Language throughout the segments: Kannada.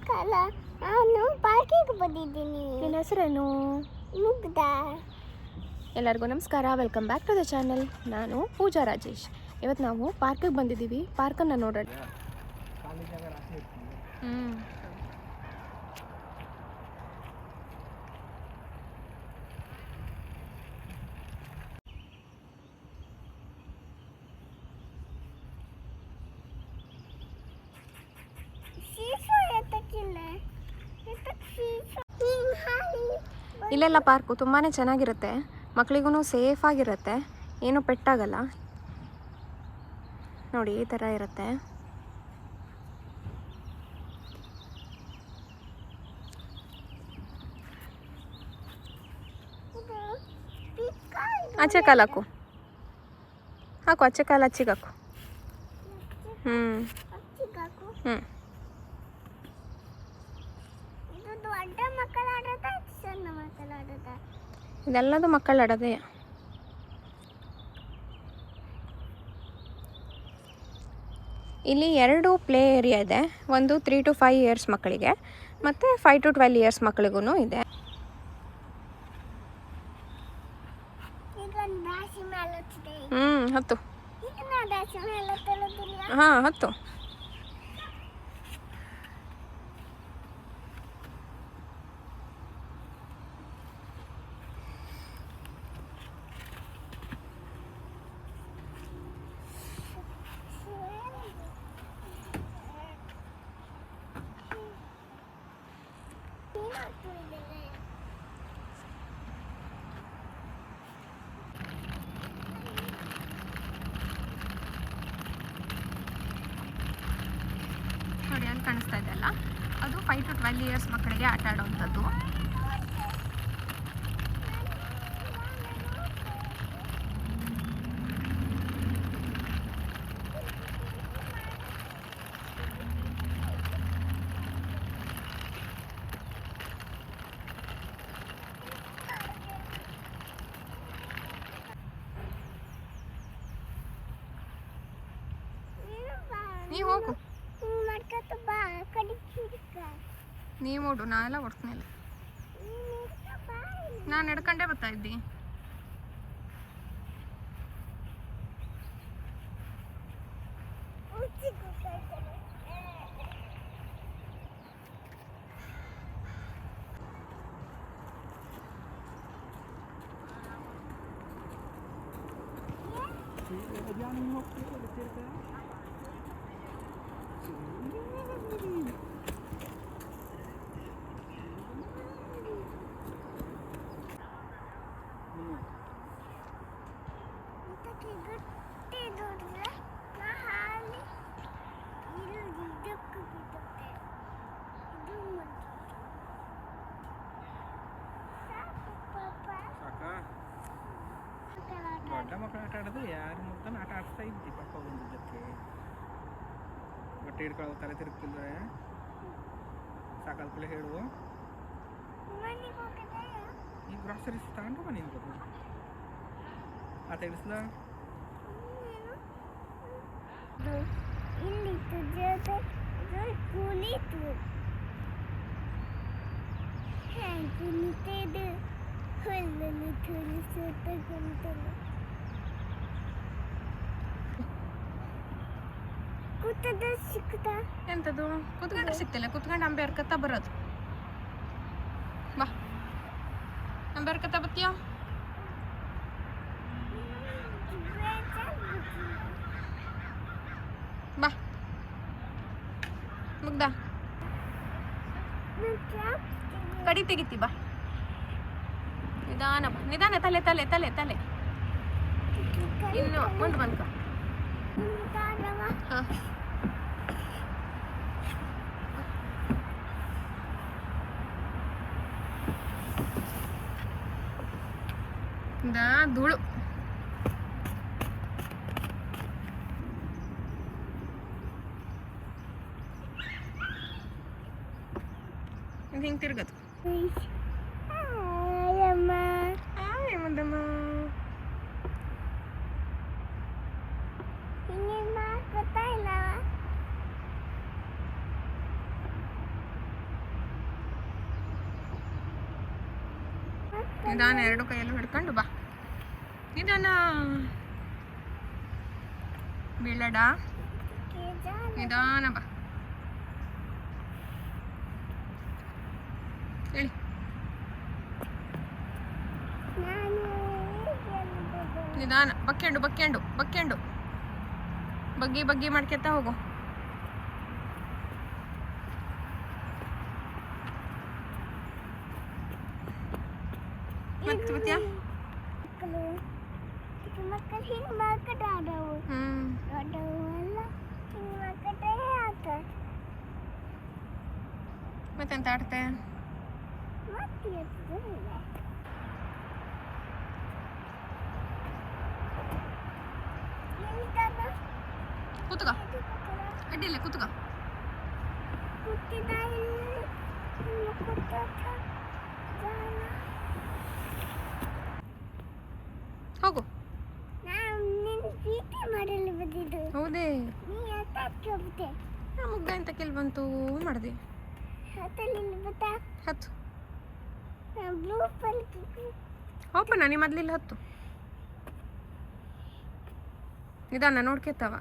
ಸಾಯಂಕಾಲ ನಾನು ಪಾರ್ಕಿಗೆ ಬಂದಿದ್ದೀನಿ. ನಿನ್ನ ಹೆಸರೇನು? ಮುಗ್ಧ. ಎಲ್ಲರಿಗೂ ನಮಸ್ಕಾರ, welcome back to the channel. ನಾನು ಪೂಜಾ ರಾಜೇಶ್. ಇವತ್ತು ನಾವು ಪಾರ್ಕಿಗೆ ಬಂದಿದ್ದೀವಿ. ಪಾರ್ಕನ್ನು ನೋಡೋಣ. ಇಲ್ಲೆಲ್ಲ ಪಾರ್ಕು ತುಂಬಾ ಚೆನ್ನಾಗಿರುತ್ತೆ. ಮಕ್ಕಳಿಗೂ ಸೇಫಾಗಿರುತ್ತೆ, ಏನೂ ಪೆಟ್ಟಾಗಲ್ಲ. ನೋಡಿ, ಈ ಥರ ಇರುತ್ತೆ. ಆಚೆ ಕಾಲು ಹಾಕು, ಆಚೆ ಕಾಲು ಹಚ್ಚಿಗೆ ಹಾಕು. ಇದೆಲ್ಲದು ಮಕ್ಕಳು ಆಡೋದೇ. ಇಲ್ಲಿ 2 ಪ್ಲೇ ಏರಿಯಾ ಇದೆ. ಒಂದು 3 to 5 ಇಯರ್ಸ್ ಮಕ್ಕಳಿಗೆ ಮತ್ತು 5 to 12 ಇಯರ್ಸ್ ಮಕ್ಕಳಿಗೂ ಇದೆ. ಹತ್ತು. ಹತ್ತು. ನೋಡಿ, ಅಲ್ಲಿ ಕಾಣಿಸ್ತಾ ಇದೆಯಲ್ಲ, ಅದು 5 to 12 ಇಯರ್ಸ್ ಮಕ್ಕಳಿಗೆ ಆಟ ಆಡೋವಂಥದ್ದು. ನೀವು ಹೋಗು, ನೀವು ಓಡು, ನಾನೆಲ್ಲ ಓಡ್ತೀನಿ. ನಾನು ನಡ್ಕೊಂಡೇ ಬರ್ತಾ ಇದ್ದಿ. ದೊಡ್ಡ ಮಕ್ಕಳು ಆಟ ಆಡೋದು ಯಾರು ಮುಗ್ತಾನೆ ಆಟ ಆಡ್ತಾ ಇದ್ದಿ. ಪಪ್ಪ ಬಂದಿದ್ದಕ್ಕೆ ಬಟ್ಟೆ ಹಿಡ್ಕೊಳ್ಳೋ ತಲೆ ತಿರುಗ್ತಿದ್ರೆ ಸಾಕಾದ ಕೂಡಲೇ ಹೇಳು. ಈ ಗ್ರಾಸರೀಸ್ ತಗೊಂಡು ಬನ್ನಿ ನಿನ್ಬೋದು ಆತ ಹಿಡಿಸ್ಲ. ಎಂಥದ್ದು ಕುತ್ಕೊಂಡ್ರೆ ಸಿಗ್ತಿಲ್ಲ, ಕುತ್ಕೊಂಡು ಅಂಬೆ ಹರ್ಕತ್ತ ಬರೋದು. ಬಾ, ಅಂಬೆ ಹರ್ಕತ್ತ ಬತ್ತೀಯ. ಬಾ ಮುಗ್ದ, ಕಡಿ ತೆಗಿತಿ. ಬಾ, ನಿಧಾನ ಬಾ, ನಿಧಾನ. ತಲೆ ತಲೆ ತಲೆ ತಲೆ ಇನ್ನು ಮುಂದೆ ಬಂದ್ಕ. ಹಾಂ, ಧೂಳು. ಹಿಂಗೆ ತಿರ್ಗದು. ನಿಧಾನ ಎರಡು ಕೈಯಲ್ಲೂ ಹಿಡ್ಕೊಂಡು ಬಾ. ನಿಧಾನ, ಬೀಳಡ, ನಿಧಾನ ಬಾ. ಹೇಳಿ, ನಿಧಾನ, ಬಕ್ಕೆಂಡು ಬಕ್ಕೆಂಡು ಬಕ್ಕೆಂಡು, ಬಗ್ಗಿ ಬಗ್ಗಿ ಮಾಡ್ಕೊತ ಹೋಗು. ಮತ್ತೆ ಬತ್ತೀಯಾ? ಮಕ್ಕಳು ಹಿಂಗೆ ಮಾರ್ಕೆಟ್ ಆಡವು ದೊಡ್ಡವು ಎಲ್ಲ ಹಿಂಗೆ ಮಾರ್ಕೆಟೇ ಆಗ್ತದೆ. ಮತ್ತೆಂತ ಆಡ್ತೆ? ಮತ್ತೆ ಕೂತ್ಕೋ, ಅಡ್ಡಿಲ್ಲ ಕೂತ್ಕೋ. ಹುಟ್ಟಿದ ಹೋಗು. ನಾನು ನಿನ್ನ ಪ್ರೀತಿ ಮಾಡಲು ಬಂದಿದ್ದು. ಹೌದೇ? ನೀ ಹತ್ತಕ್ಕೆ ಹೋಗ್ತೆ. ಮುಗ್ಗ ಎಂತ ಕೆಲ್ ಬಂತು ಮಾಡಿದೆ? ಹತ್ತಲ್ಲಿ ಬತ್ತಾ? ಹತ್ತು. ಬ್ಲೂ ಪಲ್ಕಿ ಹೋಪ ನಾನು ಮೊದಲಿಲ್ಲ ಹತ್ತು. ನಿಧಾನ ನೋಡ್ಕೆತ್ತವ.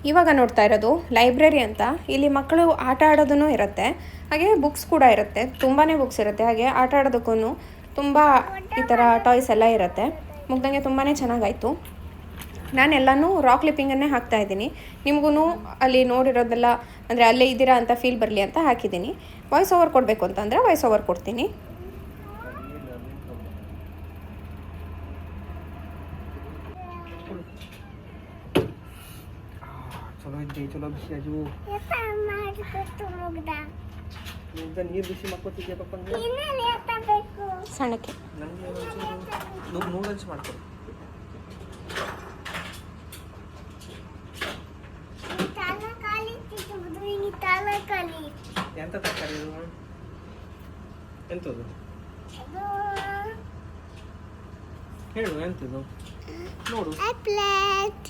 ಇವಾಗ ನೋಡ್ತಾ ಇರೋದು ಲೈಬ್ರರಿ ಅಂತ. ಇಲ್ಲಿ ಮಕ್ಕಳು ಆಟ ಆಡೋದೂ ಇರುತ್ತೆ, ಹಾಗೆ ಬುಕ್ಸ್ ಕೂಡ ಇರುತ್ತೆ. ತುಂಬಾ ಬುಕ್ಸ್ ಇರುತ್ತೆ, ಹಾಗೆ ಆಟ ಆಡೋದಕ್ಕೂ ತುಂಬ ಈ ಥರ ಟಾಯ್ಸ್ ಎಲ್ಲ ಇರುತ್ತೆ. ಮುಗ್ದಂಗೆ ತುಂಬಾ ಚೆನ್ನಾಗಾಯಿತು. ನಾನೆಲ್ಲನೂ ರಾಕ್ ಕ್ಲಿಪ್ಪಿಂಗನ್ನೇ ಹಾಕ್ತಾಯಿದ್ದೀನಿ. ನಿಮಗೂ ಅಲ್ಲಿ ನೋಡಿರೋದೆಲ್ಲ ಅಂದರೆ ಅಲ್ಲೇ ಇದ್ದೀರಾ ಅಂತ ಫೀಲ್ ಬರಲಿ ಅಂತ ಹಾಕಿದ್ದೀನಿ. ವಾಯ್ಸ್ ಓವರ್ ಕೊಡಬೇಕು ಅಂತಂದರೆ ವಾಯ್ಸ್ ಓವರ್ ಕೊಡ್ತೀನಿ. ಚಲೋ ಇದ್ದೆ, ಚಲೋ ಬಿಸಿ ಅಜು. ಎತ್ತ ಮಾಡಿಕೊಟ್ಟು ಮುಗ್ದ. ಈಗ ನೀರು ಬಿಸಿ ಮಾಡ್ಕೊತಿದ್ದೆ ಪಪ್ಪಂಗೆ. ಇನ್ನಲ್ಲಿ ಎತ್ತಬೇಕು. ಸಣ್ಣಕ್ಕೆ ನನಗೆ ನೂಡಲ್ಸ್ ಮಾಡ್ಕೊಡು. ತಲಕಾಲಿ ತಿಂದು ಈ ತಲಕಾಲಿ ಎಂತ ತರಕಾರಿ ಅದು? ಎಂತದು ಅದು ಹೇಳು, ಎಂತದು ನೋಡು. ಪ್ಲೇಟ್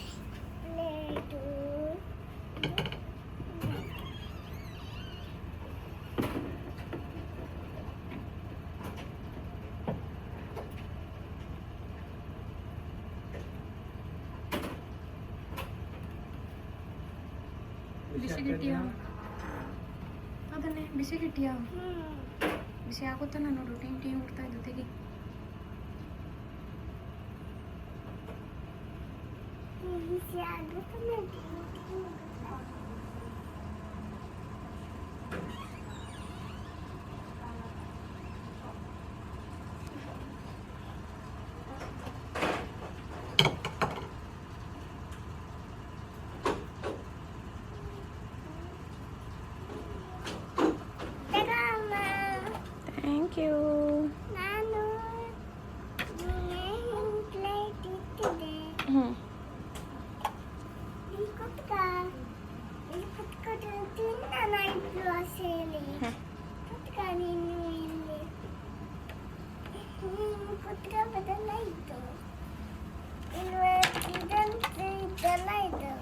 ಬಿಸಿಗಿಟ್ಟಿಯಾ? ಅದನ್ನೇ ಬಿಸಿಗಿಟ್ಟಿಯಾ? ಬಿಸಿ ಆಗುತ್ತಾನ ನೋಡು. ಟೀಮ್ ಟೀಮ್ ಉಡ್ತಾ ಇದ್ದು ತೆಗಿ. ಬಿಸಿ ಆಗುತ್ತೆ. Thank you. ನಾನು ಪ್ಲೇಟ್ ಇಟ್ಟಿದ್ದೆ. ಇಲ್ಲಿ ಕುತ್ಕೊಂಡು ತಿನ್ನ ಇಬ್ರು ಆಸೆಯಲ್ಲಿ ಕುತ್ಕ. ನೀನು ಇಲ್ಲಿ ನೀನು ಕುತ್ಕೋಬೋದಲ್ಲ. ಇತ್ತು ಇದಂತ ಇದೆಲ್ಲ ಇದು.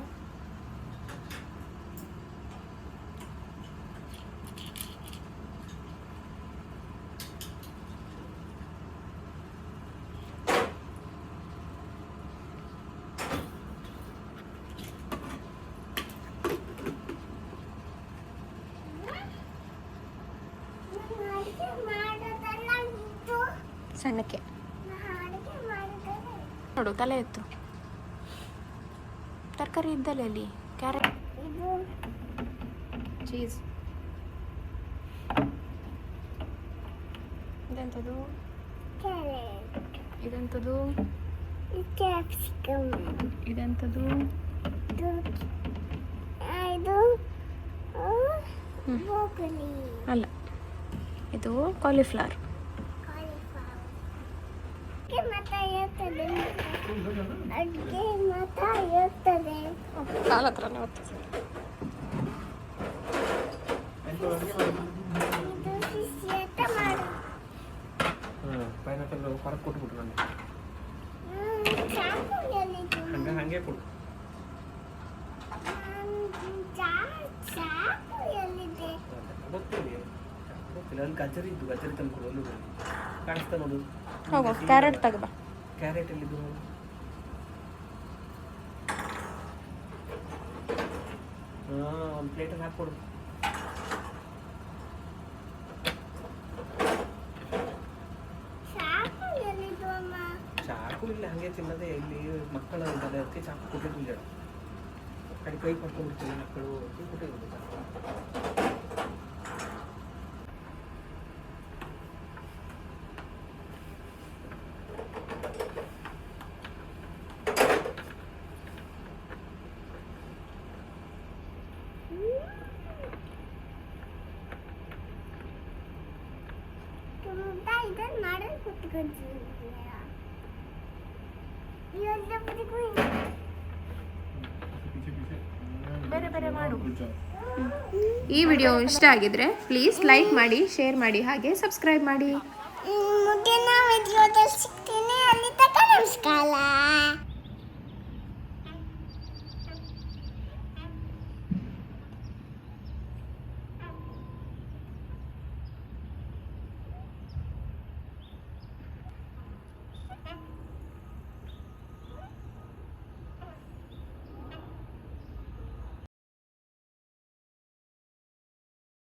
ಸಣ್ಣಕ್ಕೆ ನೋಡು, ತಲೆ ಎತ್ತು. ತರಕಾರಿ ಇದ್ದಲ್ಲ ಅಲ್ಲಿ, ಕ್ಯಾರೆಟ್, ಚೀಸ್. ಇದೆಂಥದ್ದು? ಇದೆಂಥದ್ದು? ಕ್ಯಾಪ್ಸಿಕಮ್. ಇದೆಂಥದ್ದು? ಇದು ಬ್ರೋಕೊಲಿ ಅಲ್ಲ, ಇದು ಕಾಲಿಫ್ಲವರ್. ಅಡ್ಗೆ ಮಾತ್ರ ಇರ್ತದೆ. ಕಾಲ ಹತ್ರನೇ ಹೋಗ್ತದೆ. ಇದು ಬಿಸಿ ಅಂತ ಮಾಡು. ಹೊರಗೆ ಕೊಟ್ಬಿಟ್ರು ನನಗೆ. ಚಾಕು ಎಲ್ಲಿದೆ? ಹಂಗೆ ಕೊಡು. ಚಾಕು ಎಲ್ಲಿದೆ? ಗೊತ್ತಿಲ್ಲ ಅಲ್ಲಿ ಗಜರಿ ಇದ್ದು, ಗಜರಿ ತಂದು ಕೊಡು. ಅಲ್ಲಿ ಕಾಣಿಸ್ತಾ ನೋಡು. ಹೋಗು ಕ್ಯಾರೆಟ್ ತಗೋಬಾ. ಕ್ಯಾರೆಟ್ ಎಲ್ಲಿದ್ದು? ಒಂದು ಪ್ಲೇಟಲ್ಲಿ ಹಾಕ್ಕೊಡು. ಚಾಕು ಎಲ್ಲಿದೆ ಅಮ್ಮ? ಚಾಕು ಇಲ್ಲ, ಹಂಗೆ ತಿನ್ನೋದೇ. ಇಲ್ಲಿ ಮಕ್ಕಳು ಇದ್ದಾರೆ, ಅದಕ್ಕೆ ಚಾಕು ಕೊಟ್ಟಿರಲಿಲ್ಲ. ಕೈ ಕೈ ಪಡ್ಕೊಂಡ್ಬಿಡ್ತೀವಿ ಮಕ್ಕಳು, ಕೊಟ್ಟಿರೋದು ಚಾಕು. ತುಂಬ ಇದನ್ನು ಮಾಡಲು ಕುತ್ಕೊಂಡಿದ್ದೀಯ. ಇವತ್ತು ಬಿಡಿಗೂ ಬೇರೆ ಬೇರೆ ಮಾಡು. ಈ ವಿಡಿಯೋ ಇಷ್ಟ ಆಗಿದ್ರೆ ಪ್ಲೀಸ್ ಲೈಕ್ ಮಾಡಿ, ಶೇರ್ ಮಾಡಿ, ಹಾಗೆ ಸಬ್ಸ್ಕ್ರೈಬ್ ಮಾಡಿ. ಮುಂದಿನ ವಿಡಿಯೋದಲ್ಲಿ